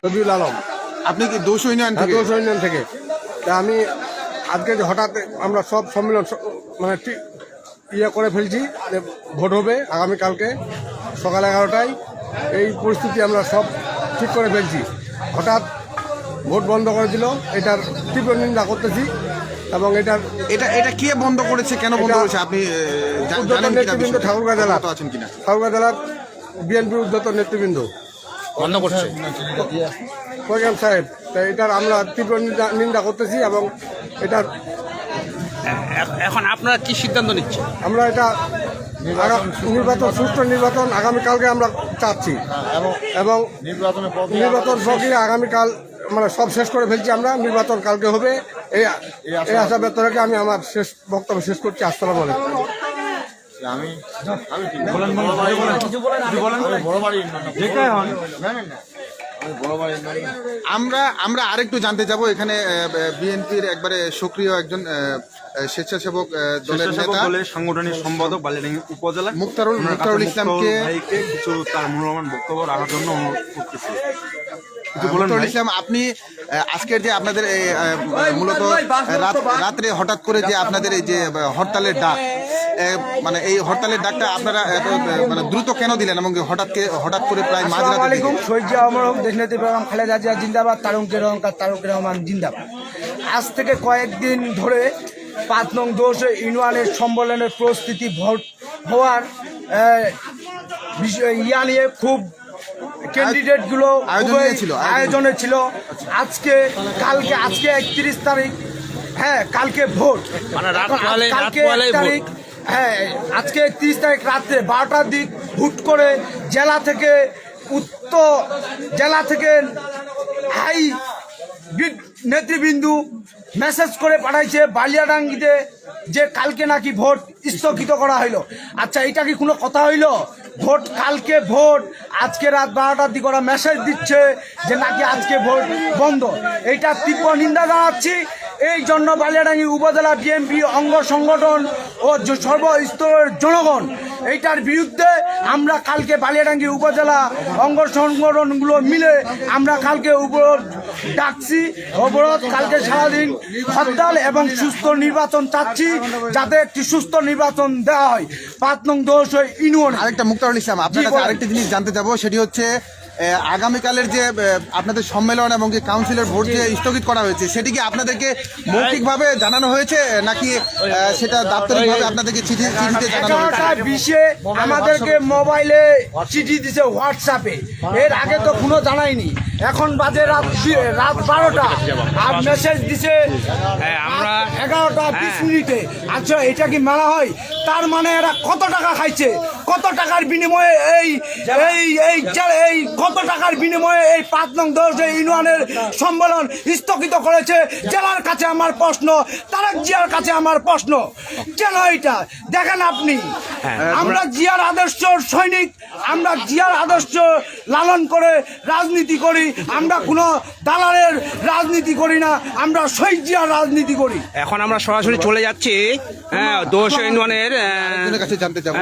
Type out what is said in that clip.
রবিউল আলম। আপনি কি 200 ইউনিয়ন থেকে? 200 ইউনিয়ন থেকে। তা আমি আজকে যে হঠাৎ আমরা সব সম্মেলন মানে ইয়ে করে ফেলছি যে ভোট হবে আগামীকালকে সকাল 11টায়। এই পরিস্থিতি আমরা সব ঠিক করে ফেলছি। হঠাৎ ভোট বন্ধ করে দিল, এটার তীব্র নিন্দা করতেছি। এবং এটা কে বন্ধ করেছে, কেন বন্ধ করেছে আপনি জানেন কিনা? নেতৃবৃন্দ ঠাকুরগাঁ জেলার আছেন কিনা? ঠাকুরগাঁ জেলার বিএনপির উদ্যত নেতৃবৃন্দ বন্ধ করছে ফয়জাল সাহেব। তাই এটার আমরা তীব্র নিন্দা করতেছি। এবং এটার এখন আপনারা কি সিদ্ধান্ত নিচ্ছেন? আমরা এটা নির্বাচন, সুষ্ঠু নির্বাচন আগামীকালকে আমরা চাচ্ছি। এবং নির্বাচন প্রক্রিয়া আগামীকাল মানে সব শেষ করে ফেলছি আমরা। নির্বাচন কালকে হবে এই আশা ব্যক্ত রেখে আমি আমার শেষ বক্তব্য শেষ করছি। আসসালামু আলাইকুম। আমরা আরেকটু জানতে যাব। এখানে বিএনপির একবারে সক্রিয় একজন স্বেচ্ছাসেবক দলের নেতা, সাংগঠনিক সম্পাদক বালিয়াডাঙ্গি উপজেলা মুক্তারুল ইসলামকে কিছু তার মূল্যবান বক্তব্য রাখার জন্য অনুরোধ করতেছি। মুক্তারুল ইসলাম, আপনি আজকের যে আপনাদের মূলত রাত্রে হঠাৎ করে যে আপনাদের এই যে হরতালের ডাক, মানে এই হরতালের ডাকটা আপনারা মানে দ্রুত কেন দিলেন এবং হঠাৎ করে প্রায় মাঝরাতে? দেশনেত্রী বেগম খালেদা জিয়া জিন্দাবাদ, তারেক রহমান জিন্দাবাদ। আজ থেকে কয়েকদিন ধরে 5 নং 10 ইউনিয়নের সম্মেলনের প্রস্তুতি ভোট হওয়ার ইয়া নিয়ে খুব ক্যান্ডিডেটগুলো আয়োজনে ছিল। আজকে 31 তারিখ, হ্যাঁ কালকে ভোট, কালকে 1 তারিখ, হ্যাঁ আজকে 31 তারিখ রাত্রে 12টার দিক হুট করে জেলা থেকে হাই নেতৃবৃন্দ মেসেজ করে পাঠাইছে বালিয়াডাঙ্গিতে যে কালকে নাকি ভোট স্থগিত করা হইল। আচ্ছা, এটা কি কোনো কথা হইল? ভোট কালকে ভোট, আজকে রাত 12টার দিকে ওরা মেসেজ দিচ্ছে যে নাকি আজকে ভোট বন্ধ। এইটা তীব্র নিন্দা জানাচ্ছি। এই জন্য বালিয়াডাঙ্গি উপজেলা বিএনপি অঙ্গ সংগঠন ও সর্বস্তরের জনগণ এইটার বিরুদ্ধে আমরা কালকে বালিয়াডাঙ্গি উপজেলা অঙ্গ সংগঠনগুলো মিলে আমরা কালকে অবরোধ ডাকছি। অবরোধ কালকে সারাদিন হরতাল এবং সুস্থ নির্বাচন চাচ্ছি, যাতে একটি সুস্থ নির্বাচন দেওয়া হয় 5 নং 10 ইউনিয়ন। আরেকটা মুক্তারুল ইসলাম, আপনার কাছে আরেকটা জিনিস জানতে যাবো, সেটি হচ্ছে আগামীকালের যে আপনাদের সম্মেলন এবং যে কাউন্সিলের ভোট যে স্থগিত করা হয়েছে, সেটি কি আপনাদেরকে মৌখিকভাবে জানানো হয়েছে নাকি সেটা দাপ্তরিকভাবে আপনাদেরকে চিঠিতে জানানো হয়েছে? 11:20 আমাদেরকে মোবাইলে চিঠি দিছে, হোয়াটসঅ্যাপে। এর আগে তো কোনো জানাইনি। এখন বাজে রাত 12টা আর মেসেজ দিছে আমরা 11:20। আচ্ছা, এটা কি মানা হয়? তার মানে এরা কত টাকা খাইছে, কত টাকার বিনিময়ে এই কত টাকার বিনিময়ে এই 5 নং 10 ইউনিয়নের সম্মেলন স্থগিত করেছে? জেলার কাছে আমার প্রশ্ন, তারেক জিয়ার কাছে আমার প্রশ্ন, কেন এটা দেখেন আপনি? আমরা জিয়ার আদর্শ সৈনিক, আমরা জিয়ার আদর্শ লালন করে রাজনীতি করি। আমরা কোনো দালালের রাজনীতি করি না, আমরা শহীদ জিয়ার রাজনীতি করি। এখন আমরা সরাসরি চলে যাচ্ছি 10 ইউনিয়নের কাছে জানতে চাবো।